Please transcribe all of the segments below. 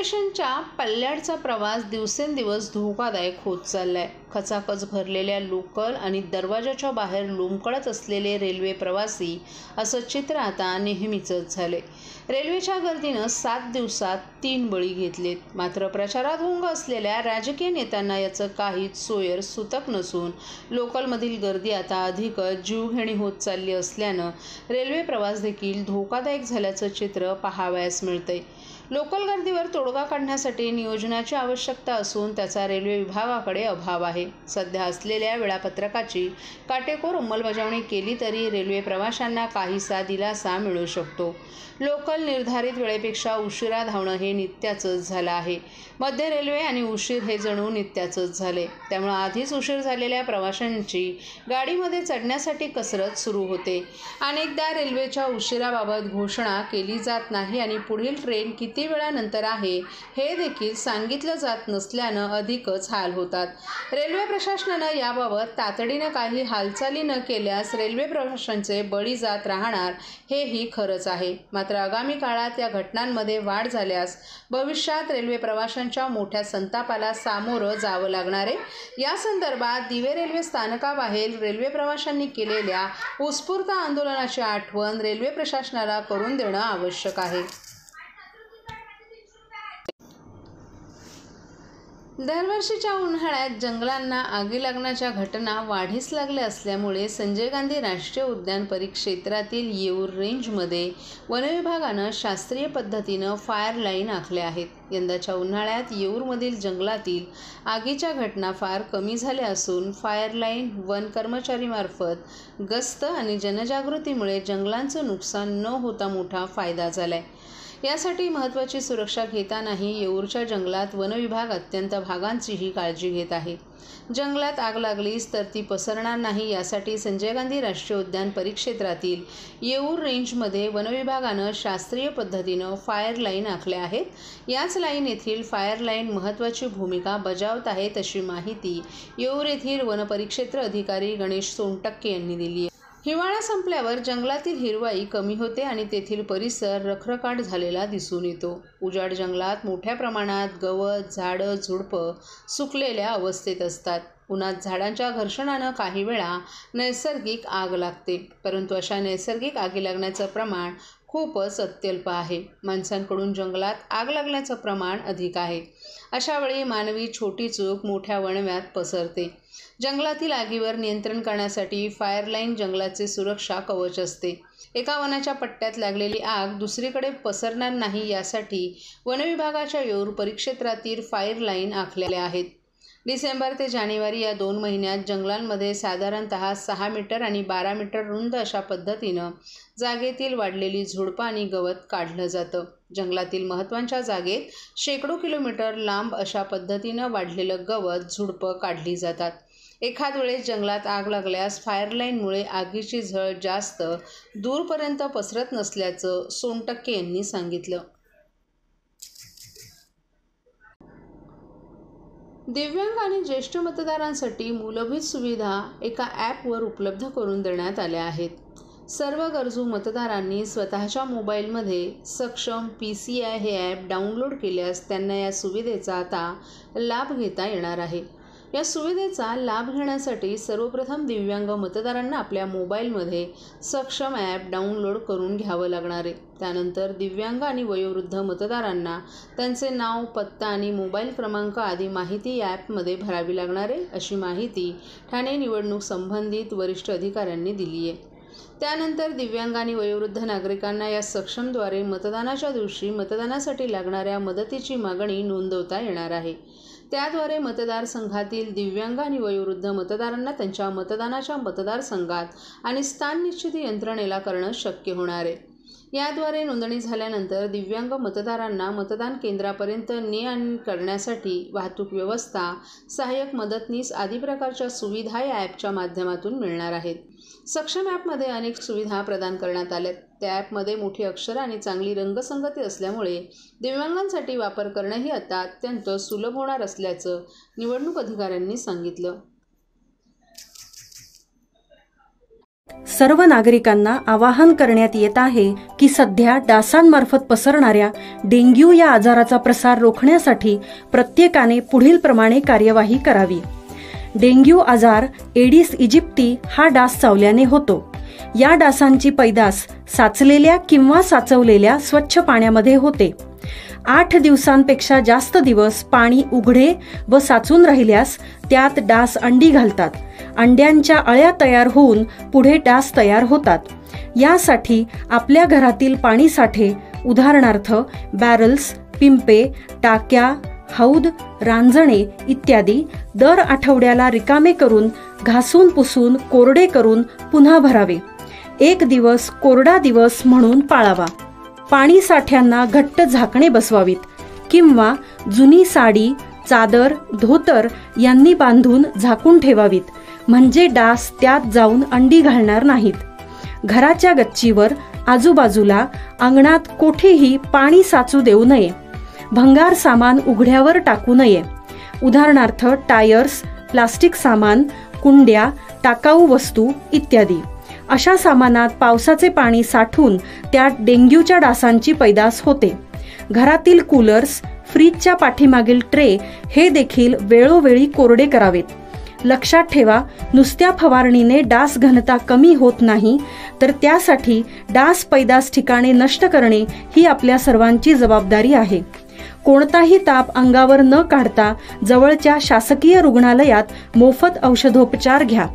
स्टेशनच्या पल्ल्याडचा प्रवास दिवसेंदिवस धोकादायक होत चाललाय। खचाखच भरलेल्या लोकल आणि दरवाजाच्या बाहेर लोंबकळत असलेले रेल्वे प्रवासी असं चित्र आता नेहमीचंच झाले। रेल्वेच्या गर्दीनं 7 दिवसात 3 बळी घेतलेत। मात्र प्रचारात गुंग असलेल्या राजकीय नेत्यांना याचं काहीच सोयर सुतक नसून लोकलमधील गर्दी आता अधिकच जीवघेणी होत चालली असल्यानं रेल्वे प्रवास देखील धोकादायक झाल्याचं चित्र पाहावयास मिळतंय। लोकल गर्दीवर तोडगा काढण्यासाठी नियोजनाची आवश्यकता असून त्याचा रेल्वे विभागाकडे अभाव आहे। सध्या असलेल्या वेळापत्रकाची काटेकोर अंमलबजावणी केली तरी रेल्वे प्रवाशांना काहीसा दिलासा मिळू शकतो। लोकल निर्धारित वेळेपेक्षा उशिरा धावणं हे नित्याचंच झालं आहे। मध्य रेल्वे आणि उशीर हे जणू नित्याचंच झाले। त्यामुळे आधीच उशीर झालेल्या प्रवाशांची गाडीमध्ये चढण्यासाठी कसरत सुरू होते। अनेकदा रेल्वेच्या उशिराबाबत घोषणा केली जात नाही आणि पुढील ट्रेन किती वेळानंतर आहे हे देखील सांगितलं जात नसल्यानं अधिकच हाल होतात। रेल्वे प्रशासनानं याबाबत तातडीनं काही हालचाली न केल्यास रेल्वे प्रवाशांचे बळी जात राहणार हेही खरंच आहे। मात्र आगामी काळात या घटनांमध्ये वाढ झाल्यास भविष्यात रेल्वे प्रवाशांच्या मोठ्या संतापाला सामोरं जावं लागणार आहे। या संदर्भात दिवे रेल्वे स्थानकाबाहेर रेल्वे प्रवाशांनी केलेल्या उत्स्फूर्त आंदोलनाची आठवण रेल्वे प्रशासनाला करून देणं आवश्यक आहे। दरवर्षीच्या उन्हाळ्यात जंगलांना आगी लागण्याच्या घटना वाढीस लागल्या असल्यामुळे संजय गांधी राष्ट्रीय उद्यान परिक्षेत्रातील येऊर रेंजमध्ये वनविभागानं शास्त्रीय पद्धतीनं फायर लाईन आखल्या आहेत। यंदाच्या उन्हाळ्यात येऊरमधील जंगलातील आगीच्या घटना फार कमी झाल्या असून फायर लाईन, वन कर्मचारीमार्फत गस्त आणि जनजागृतीमुळे जंगलांचं नुकसान न होता मोठा फायदा झालाय। यासाठी महत्त्वाची सुरक्षा घेतानाही येऊरच्या जंगलात वनविभाग अत्यंत भागांचीही काळजी घेत आहे। जंगलात आग लागलीच तर ती पसरणार नाही यासाठी संजय गांधी राष्ट्रीय उद्यान परिक्षेत्रातील येऊर रेंजमध्ये वनविभागानं शास्त्रीय पद्धतीनं फायर लाईन आखल्या आहेत। याच लाईन येथील फायर लाईन महत्त्वाची भूमिका बजावत आहेत अशी माहिती येऊर येथील वनपरिक्षेत्र अधिकारी गणेश सोनटक्के यांनी दिली आहे। हिवाळा संपल्यावर जंगलातील हिरवाई कमी होते आणि तेथील परिसर रखरखाट झालेला दिसून येतो। उजाड जंगलात मोठ्या प्रमाणात गवत, झाडं, झुडपं सुकलेल्या अवस्थेत असतात। उन्हात झाडांच्या घर्षणानं काही वेळा नैसर्गिक आग लागते, परंतु अशा नैसर्गिक आगी लागण्याचं प्रमाण खूपच अत्यल्प आहे। माणसांकडून जंगलात आग लागण्याचं प्रमाण अधिक आहे। अशा वेळी मानवी छोटी चूक मोठ्या वणव्यात पसरते। जंगलातील आगीवर नियंत्रण करण्यासाठी फायर लाईन जंगलाचे सुरक्षा कवच असते। एका वनाच्या पट्ट्यात लागलेली आग दुसरीकडे पसरणार नाही यासाठी वनविभागाच्या येऊर परिक्षेत्रातील फायर लाईन आखलेल्या आहेत। डिसेंबर ते जानेवारी या 2 महिन्यात जंगलांमध्ये साधारणतः 6 मीटर आणि 12 मीटर रुंद अशा पद्धतीनं जागेतील वाढलेली झुडपं आणि गवत काढलं जातं। जंगलातील महत्त्वाच्या जागेत शेकडो किलोमीटर लांब अशा पद्धतीनं वाढलेलं गवत, झुडपं काढली जातात। एखाद वेळेस जंगलात आग लागल्यास फायर लाईनमुळे आगीची झळ जास्त दूरपर्यंत पसरत नसल्याचं सोनटक्के यांनी सांगितलं। दिव्यांग आणि ज्येष्ठ मतदारांसाठी मूलभूत सुविधा एका ॲपवर उपलब्ध करून देण्यात आल्या आहेत। सर्व गरजू मतदारांनी स्वतःच्या मोबाईलमध्ये सक्षम PCI हे ॲप डाउनलोड केल्यास त्यांना या सुविधेचा आता लाभ घेता येणार आहे। या सुविधेचा लाभ घेण्यासाठी सर्वप्रथम दिव्यांग मतदारांना आपल्या मोबाईलमध्ये सक्षम ॲप डाउनलोड करून घ्यावं लागणार आहे। त्यानंतर दिव्यांग आणि वयोवृद्ध मतदारांना त्यांचे नाव, पत्ता आणि मोबाईल क्रमांक आदी माहिती या ॲपमध्ये भरावी लागणार आहे अशी माहिती ठाणे निवडणूक संबंधित वरिष्ठ अधिकाऱ्यांनी दिली आहे। त्यानंतर दिव्यांग आणि वयोवृद्ध नागरिकांना या सक्षमद्वारे मतदानाच्या दिवशी मतदानासाठी लागणाऱ्या मदतीची मागणी नोंदवता येणार आहे। त्याद्वारे मतदारसंघातील दिव्यांग आणि वयोवृद्ध मतदारांना त्यांच्या मतदानाच्या मतदारसंघात आणि स्थान निश्चिती यंत्रणेला करणं शक्य होणार आहे। याद्वारे नोंदणी झाल्यानंतर दिव्यांग मतदारांना मतदान केंद्रापर्यंत ने-आण करण्यासाठी वाहतूक व्यवस्था, सहाय्यक मदतनीस आदी प्रकारच्या सुविधा या ॲपच्या माध्यमातून मिळणार आहेत। सक्षम ॲपमध्ये अनेक सुविधा प्रदान करण्यात आल्यात। त्या ॲपमध्ये मोठी अक्षरं आणि चांगली रंगसंगती असल्यामुळे दिव्यांगांसाठी वापर करणंही आता अत्यंत सुलभ होणार असल्याचं निवडणूक अधिकाऱ्यांनी सांगितलं। सर्व नागरिकांना आवाहन करण्यात येत आहे की सध्या डासांमार्फत पसरणाऱ्या डेंग्यू या आजाराचा प्रसार रोखण्यासाठी प्रत्येकाने पुढील प्रमाणे कार्यवाही करावी। डेंग्यू आजार एडिस इजिप्ती हा डास चावल्याने होतो। या डासांची पैदास साचलेल्या किंवा साचवलेल्या स्वच्छ पाण्यामध्ये होते। 8 दिवसांपेक्षा जास्त दिवस पाणी उघडे व साचून राहिल्यास त्यात डास अंडी घालतात। अंड्यांच्या अळ्या तयार होऊन पुढे डास तयार होतात। यासाठी आपल्या घरातील पाणी साठे उदाहरणार्थ बॅरल्स, पिंपे, टाक्या, हौद, रांजणे इत्यादी दर आठवड्याला रिकामे करून घासून पुसून कोरडे करून पुन्हा भरावे। 1 दिवस कोरडा दिवस म्हणून पाळावा। पाणी साठ्यांना घट्ट झाकणे बसवावीत किंवा जुनी साडी, चादर, धोतर यांनी बांधून झाकून ठेवावीत, म्हणजे डास त्यात जाऊन अंडी घालणार नाहीत। घराच्या गच्चीवर, आजूबाजूला, अंगणात कोठेही पाणी साचू देऊ नये। भंगार सामान उघड्यावर टाकू नये, उदाहरणार्थ टायर्स, प्लास्टिक सामान, कुंड्या, टाकाऊ वस्तू इत्यादी। अशा सामानात पावसाचे पाणी साठून त्यात डेंग्यूच्या डासांची पैदास होते। घरातील कूलर्स, फ्रीजच्या पाठीमागील ट्रे हे देखील वेळोवेळी कोरडे करावेत। लक्षात ठेवा, नुसत्या फवारणीने डास घनता कमी होत नाही, तर त्यासाठी डास पैदास ठिकाणे नष्ट करणे ही आपल्या सर्वांची जबाबदारी आहे। कोणताही ताप अंगावर न काढता जवळच्या शासकीय रुग्णालयात मोफत औषधोपचार घ्या।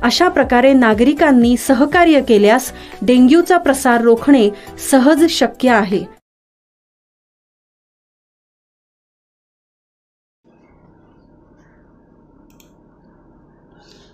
अशा प्रकारे नागरिकांनी सहकार्य केल्यास डेंग्यूचा प्रसार रोखणे सहज शक्य आहे।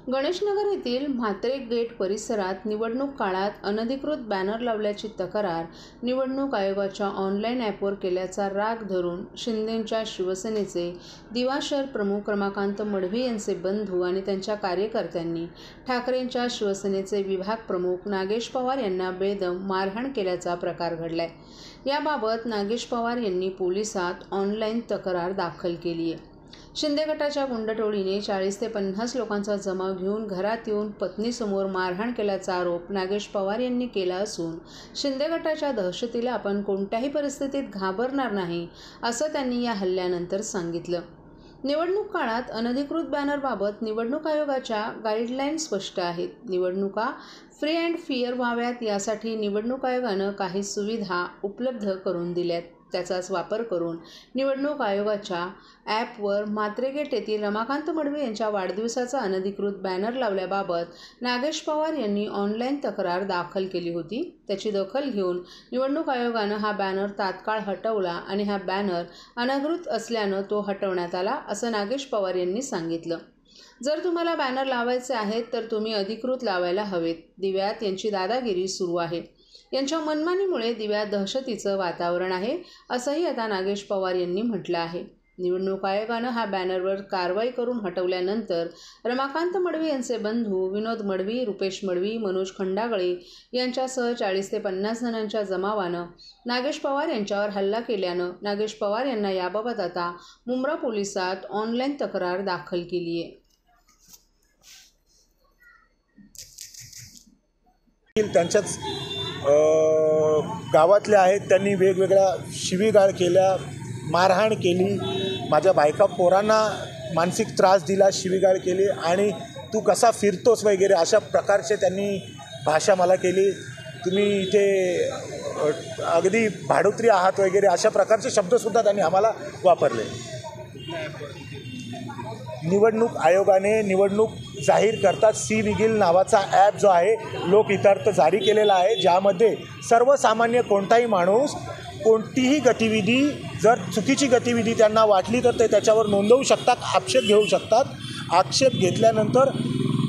गणेशनगर येथील म्हात्रे गेट परिसरात निवडणूक काळात अनधिकृत बॅनर लावल्याची तक्रार निवडणूक आयोगाच्या ऑनलाईन ॲपवर केल्याचा राग धरून शिंदेंच्या शिवसेनेचे दिवा शहर प्रमुख रमाकांत मडवी यांचे बंधू आणि त्यांच्या कार्यकर्त्यांनी ठाकरेंच्या शिवसेनेचे विभाग प्रमुख नागेश पवार यांना बेदम मारहाण केल्याचा प्रकार घडलाय। याबाबत नागेश पवार यांनी पोलिसात ऑनलाईन तक्रार दाखल केली आहे। शिंदे गटाच्या गुंडटोळीने 40 ते 50 लोकांचा जमाव घेऊन घरात येऊन पत्नीसमोर मारहाण केल्याचा आरोप नागेश पवार यांनी केला असून शिंदे गटाच्या दहशतीला आपण कोणत्याही परिस्थितीत घाबरणार नाही असं त्यांनी या हल्ल्यानंतर सांगितलं। निवडणूक काळात अनधिकृत बॅनरबाबत निवडणूक आयोगाच्या गाईडलाईन स्पष्ट आहेत। निवडणुका फ्री अँड फेअर व्हाव्यात यासाठी निवडणूक आयोगानं काही सुविधा उपलब्ध करून दिल्यात। त्याचाच वापर करून निवडणूक आयोगाच्या ॲपवर म्हात्रे गेट येथील रमाकांत मडवी यांच्या वाढदिवसाचा अनधिकृत बॅनर लावल्याबाबत नागेश पवार यांनी ऑनलाईन तक्रार दाखल केली होती। त्याची दखल घेऊन निवडणूक आयोगानं हा बॅनर तात्काळ हटवला आणि हा बॅनर अनधिकृत असल्यानं तो हटवण्यात आला असं नागेश पवार यांनी सांगितलं। जर तुम्हाला बॅनर लावायचे आहेत तर तुम्ही अधिकृत लावायला हवेत। दिव्यात यांची दादागिरी सुरू आहे। यांच्या मनमानीमुळे दिव्यात दहशतीचं वातावरण आहे असंही आता नागेश पवार यांनी म्हटलं आहे। निवडणूक आयोगानं हा बॅनरवर कारवाई करून हटवल्यानंतर रमाकांत मडवी यांचे बंधू विनोद मडवी, रुपेश मडवी, मनोज खंडागळे यांच्यासह 40 ते 50 जणांच्या जमावानं नागेश पवार यांच्यावर हल्ला केल्यानं नागेश पवार यांना याबाबत आता मुंब्रा पोलिसात ऑनलाईन तक्रार दाखल केली आहे। त्यांच्याच गावातले आहेत, त्यांनी वेगवेगळ्या शिवीगाळ केल्या, मारहाण केली, माझ्या बायका पोरांना मानसिक त्रास दिला, शिवीगाळ केली आणि तू कसा फिरतोस वगैरे अशा प्रकारचे त्यांनी भाषा मला केली। तुम्ही इथे अगदी भाडोत्री आहात वगैरे अशा प्रकारचे शब्दसुद्धा त्यांनी आम्हाला वापरले। निवडणूक आयोगाने निवडणूक जाहीर करतात सी विगिल नावाचा ॲप जो आहे लोकहितार्थ जारी केलेला आहे, ज्यामध्ये सर्वसामान्य कोणताही माणूस कोणतीही गतिविधी जर चुकीची गतिविधी त्यांना वाटली तर ते त्याच्यावर नोंदवू शकतात, आक्षेप घेऊ शकतात। आक्षेप घेतल्यानंतर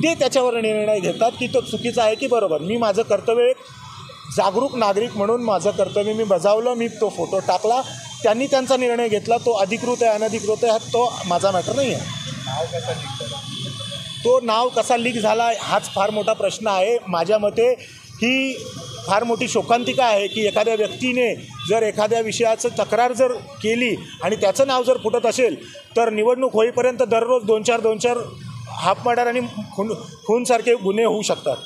ते त्याच्यावर निर्णय घेतात की तो चुकीचा आहे की बरोबर। मी माझं कर्तव्य एक जागरूक नागरिक म्हणून माझं कर्तव्य मी बजावलं, मी तो फोटो टाकला, त्यांनी त्यांचा निर्णय घेतला। तो अधिकृत आहे अनधिकृत आहे तो माझा मॅटर नाही आहे। तो नाव कसा लीक झाला हाच फार मोठा प्रश्न आहे। माझ्या मते ही फार मोठी शोकांतिका आहे की एखाद्या व्यक्तीने जर एखाद्या विषयाचं तक्रार जर केली आणि त्याचं नाव जर फुटत असेल तर निवडणूक होईपर्यंत दररोज 2-4 हाफ मर्डर आणि खूनसारखे गुन्हे होऊ शकतात।